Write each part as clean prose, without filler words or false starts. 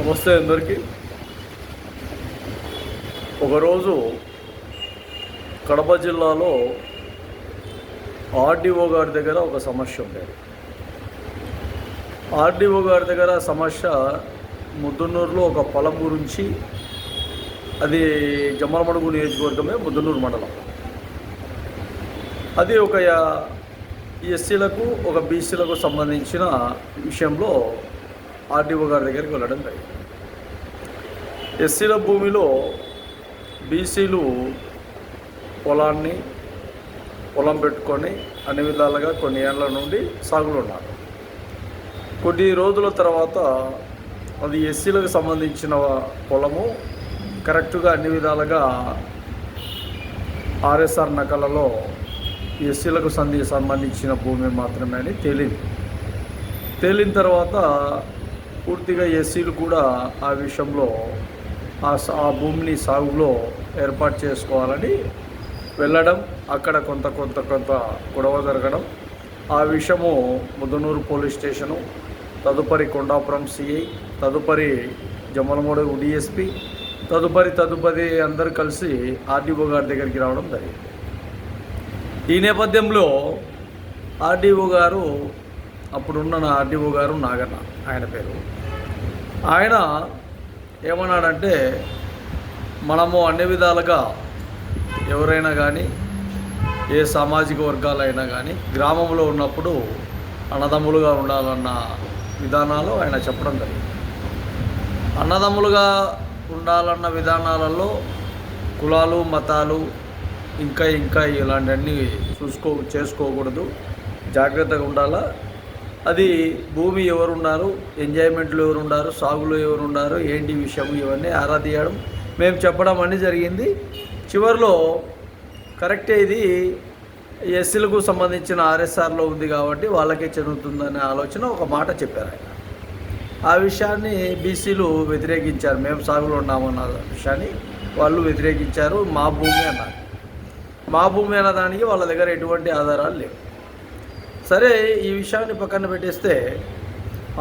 నమస్తే అందరికీ. ఒకరోజు కడప జిల్లాలో ఆర్డీఓ గారి దగ్గర ఒక సమస్య ఉండేది. ఆర్డీఓ గారి దగ్గర సమస్య ముద్దునూరులో ఒక పొలం గురించి. అది జమ్మలమడుగు నియోజకవర్గమే, ముద్దునూరు మండలం. అది ఒక ఎస్సీలకు ఒక బీసీలకు సంబంధించిన విషయంలో ఆర్డీఓ గారి దగ్గరికి వెళ్ళడం జరిగింది. ఎస్సీల భూమిలో బీసీలు పొలం పెట్టుకొని అన్ని విధాలుగా కొన్ని ఏళ్ల నుండి సాగులో ఉన్నారు. కొన్ని రోజుల తర్వాత అది ఎస్సీలకు సంబంధించిన పొలము కరెక్ట్గా అన్ని విధాలుగా ఆర్ఎస్ఆర్ నకలలో ఎస్సీలకు సంబంధించిన భూమి మాత్రమే అని తేలిన తర్వాత పూర్తిగా ఎస్సీలు కూడా ఆ విషయంలో ఆ భూమిని సాగులో ఏర్పాటు చేసుకోవాలని వెళ్ళడం, అక్కడ కొంత గొడవ జరగడం. ఆ విషయము ముద్దనూరు పోలీస్ స్టేషను, తదుపరి కొండాపురం సిఐ, తదుపరి జమ్మలమడుగు డిఎస్పి, తదుపరి అందరూ కలిసి ఆర్డీఓ గారి దగ్గరికి రావడం జరిగింది. ఈ నేపథ్యంలో ఆర్డీఓ గారు, అప్పుడున్న ఆర్డీఓ గారు నాగన్న ఆయన పేరు, ఆయన ఏమన్నాడంటే, మనము అన్ని విధాలుగా ఎవరైనా కానీ ఏ సామాజిక వర్గాలైనా కానీ గ్రామంలో ఉన్నప్పుడు అన్నదమ్ములుగా ఉండాలన్న విధానాలు ఆయన చెప్పడం జరిగింది. అన్నదమ్ములుగా ఉండాలన్న విధానాలలో కులాలు, మతాలు ఇంకా ఇలాంటివన్నీ చేసుకోకూడదు, జాగ్రత్తగా ఉండాలా. అది భూమి ఎవరున్నారు, ఎంజాయ్మెంట్లో ఎవరున్నారు, సాగులో ఎవరున్నారు, ఏంటి విషయం, ఇవన్నీ ఆరా తీయడం, మేము చెప్పడం అన్నీ జరిగింది. చివరిలో కరెక్టే, ఇది ఎస్సీలకు సంబంధించిన ఆర్ఎస్ఆర్లో ఉంది కాబట్టి వాళ్ళకే చెందుతుందనే ఆలోచన ఒక మాట చెప్పారు ఆయన. ఆ విషయాన్ని బీసీలు వ్యతిరేకించారు. మేము సాగులో ఉన్నామన్న విషయాన్ని వాళ్ళు వ్యతిరేకించారు. మా భూమి అన్నారు. మా భూమి అన్న దానికి వాళ్ళ దగ్గర ఎటువంటి ఆధారాలు లేవు. సరే, ఈ విషయాన్ని పక్కన పెట్టేస్తే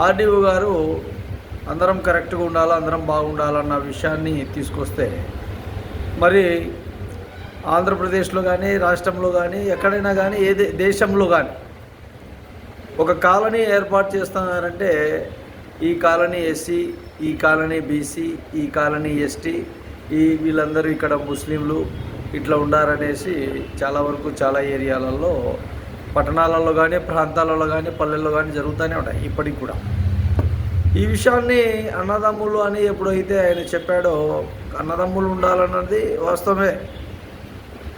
ఆర్డీఓ గారు అందరం కరెక్ట్గా ఉండాలా, అందరం బాగుండాలన్న విషయాన్ని తీసుకొస్తే, మరి ఆంధ్రప్రదేశ్లో కానీ, రాష్ట్రంలో కానీ, ఎక్కడైనా కానీ, దేశంలో కానీ ఒక కాలనీ ఏర్పాటు చేస్తున్నారంటే, ఈ కాలనీ ఎస్సీ, ఈ కాలనీ బీసీ, ఈ కాలనీ ఎస్టీ, వీళ్ళందరూ ఇక్కడ ముస్లింలు ఇట్లా ఉండారనేసి చాలా వరకు చాలా ఏరియాలలో, పట్టణాలలో కానీ, ప్రాంతాలలో కానీ, పల్లెల్లో కానీ జరుగుతూనే ఉంటాయి ఇప్పటికి కూడా. ఈ విషయాన్ని అన్నదమ్ములు అని ఎప్పుడైతే ఆయన చెప్పాడో, అన్నదమ్ములు ఉండాలన్నది వాస్తవమే.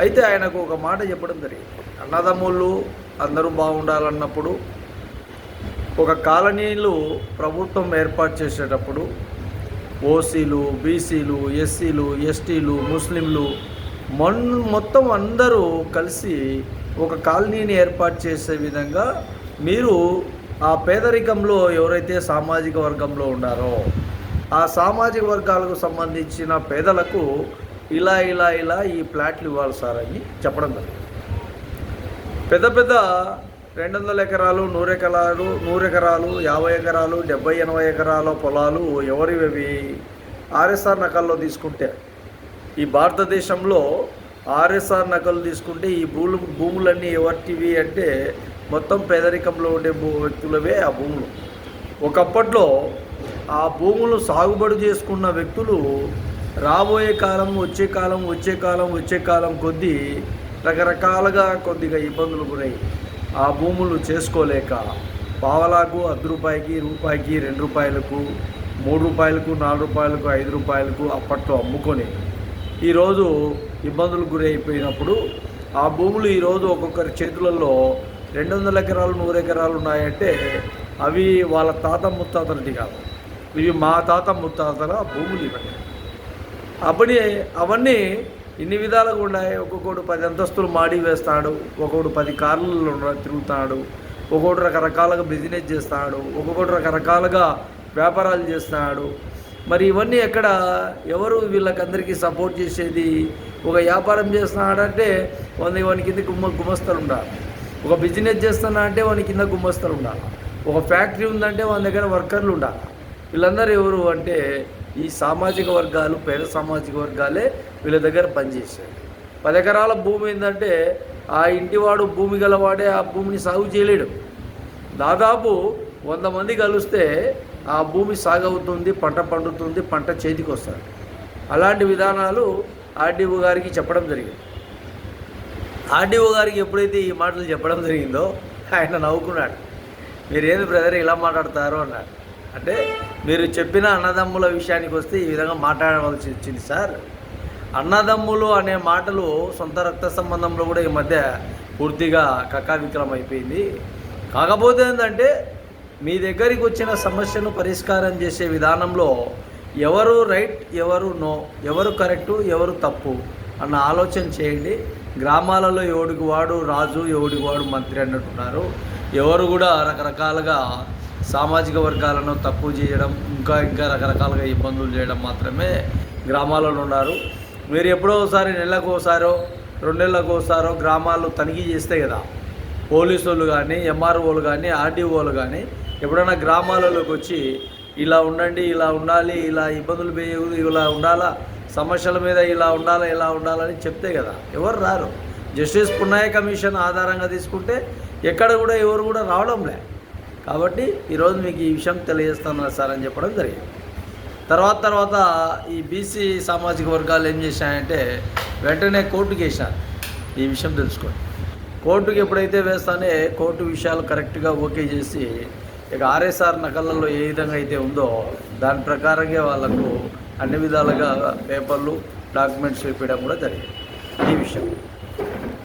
అయితే ఆయనకు ఒక మాట చెప్పడం జరిగింది. అన్నదమ్ములు అందరూ బాగుండాలన్నప్పుడు ఒక కాలనీలు ప్రభుత్వం ఏర్పాటు చేసేటప్పుడు ఓసీలు, బీసీలు, ఎస్సీలు, ఎస్టీలు, ముస్లింలు మొత్తం అందరూ కలిసి ఒక కాలనీని ఏర్పాటు చేసే విధంగా మీరు ఆ పేదరికంలో ఎవరైతే సామాజిక వర్గంలో ఉన్నారో ఆ సామాజిక వర్గాలకు సంబంధించిన పేదలకు ఇలా ఈ ప్లాట్లు ఇవ్వాలి సార్ అని చెప్పడం జరిగింది. పెద్ద 200 ఎకరాలు, 100 ఎకరాలు, 100 ఎకరాలు, 50 ఎకరాలు, 70, 80 ఎకరాల పొలాలు ఎవరివి ఆర్ఎస్ఆర్ నకల్లో తీసుకుంటే, ఈ భారతదేశంలో ఆర్ఎస్ఆర్ నకలు తీసుకుంటే ఈ భూములన్నీ ఎవరివి అంటే మొత్తం పేదరికంలో ఉండే వ్యక్తులవే ఆ భూములు. ఒకప్పట్లో ఆ భూములు సాగుబడి చేసుకున్న వ్యక్తులు రాబోయే కాలం, వచ్చే కాలం కొద్దీ రకరకాలుగా కొద్దిగా ఇబ్బందులు గురై ఆ భూములు చేసుకోలేక పావలాకు, ₹10, రూపాయికి, ₹2, ₹3, ₹4, ₹5 అప్పట్లో అమ్ముకొని ఈరోజు ఇబ్బందులు గురైపోయినప్పుడు ఆ భూములు ఈరోజు ఒక్కొక్కరి చేతులలో 200 ఎకరాలు, 100 ఎకరాలు ఉన్నాయంటే అవి వాళ్ళ తాత ముత్తాతలది కాదు, ఇవి మా తాత ముత్తాతల భూములు ఇవన్నీ. అవన్నీ ఇన్ని విధాలుగా ఉన్నాయి. ఒక్కొక్కడు 10 అంతస్తులు మాడి వేస్తాడు, ఒక్కొక్కడు 10 కార్లలో తిరుగుతాడు, ఒక్కొక్కడు రకరకాలుగా బిజినెస్ చేస్తాడు, ఒక్కొక్కడు రకరకాలుగా వ్యాపారాలు చేస్తాడు. మరి ఇవన్నీ ఎక్కడ, ఎవరు వీళ్ళకందరికీ సపోర్ట్ చేసేది? ఒక వ్యాపారం చేస్తున్నాడంటే వాని కింద గుమస్తలు ఉండాలి, ఒక బిజినెస్ చేస్తున్నా అంటే వాని కింద గుమస్తలు ఉండాలి, ఒక ఫ్యాక్టరీ ఉందంటే వాని దగ్గర వర్కర్లు ఉండాలి. వీళ్ళందరూ ఎవరు అంటే ఈ సామాజిక వర్గాలు, పేద సామాజిక వర్గాలే వీళ్ళ దగ్గర పనిచేశారు. 10 ఎకరాల భూమి ఏంటంటే ఆ ఇంటివాడు భూమి గలవాడే ఆ భూమిని సాగు చేయలేడు. దాదాపు 100 మంది కలిస్తే ఆ భూమి సాగవుతుంది, పంట పండుతుంది, పంట చేతికి వస్తుంది. అలాంటి విధానాలు ఆర్డీఓ గారికి చెప్పడం జరిగింది. ఆర్డీఓ గారికి ఎప్పుడైతే ఈ మాటలు చెప్పడం జరిగిందో ఆయన నవ్వుకున్నాడు. మీరేంది బ్రదర్ ఇలా మాట్లాడతారు అన్నాడు. అంటే మీరు చెప్పిన అన్నదమ్ముల విషయానికి వస్తే ఈ విధంగా మాట్లాడవలసి వచ్చింది సార్. అన్నదమ్ములు అనే మాటలు సొంత రక్త సంబంధంలో కూడా ఈ మధ్య పూర్తిగా కకావికలం అయిపోయింది. కాకపోతే ఏంటంటే మీ దగ్గరికి వచ్చిన సమస్యను పరిష్కారం చేసే విధానంలో ఎవరు రైట్, ఎవరు నో, ఎవరు కరెక్టు, ఎవరు తప్పు అన్న ఆలోచన చేయండి. గ్రామాలలో ఎవడికి వాడు రాజు, ఎవడికి వాడు మంత్రి అన్నట్టున్నారు. ఎవరు కూడా రకరకాలుగా సామాజిక వర్గాలను తక్కువ చేయడం, ఇంకా రకరకాలుగా ఇబ్బందులు చేయడం మాత్రమే గ్రామాలలో ఉన్నారు. మీరు ఎప్పుడో ఒకసారి నెలకు ఒకసారో 2 నెలలకు ఒకసారో గ్రామాలు తనిఖీ చేస్తే కదా పోలీసులు కానీ, ఎంఆర్ఓలు కానీ, ఆర్డీఓలు కానీ ఎప్పుడైనా గ్రామాలలోకి వచ్చి ఇలా ఉండండి, ఇలా ఉండాలి, ఇలా ఇబ్బందులు ఇలా ఉండాలా, సమస్యల మీద ఇలా ఉండాలా, ఇలా ఉండాలని చెప్తే కదా ఎవరు రారు. జస్టిస్ పున్నయ్య కమిషన్ ఆధారంగా తీసుకుంటే ఎక్కడ కూడా ఎవరు కూడా రావడంలే. కాబట్టి ఈరోజు మీకు ఈ విషయం తెలియజేస్తున్నారు సార్ అని చెప్పడం జరిగింది. తర్వాత ఈ బీసీ సామాజిక వర్గాలు ఏం చేశాయంటే వెంటనే కోర్టుకి వేశారు. ఈ విషయం తెలుసుకోండి. కోర్టుకి ఎప్పుడైతే వేస్తానే కోర్టు విషయాలు కరెక్ట్గా ఓకే చేసి ఇక ఆర్ఎస్ఆర్ నకళ్ళల్లో ఏ విధంగా అయితే ఉందో దాని ప్రకారంగా వాళ్ళకు అన్ని విధాలుగా పేపర్లు, డాక్యుమెంట్స్ ఇవ్వడం కూడా జరిగింది. ఈ విషయం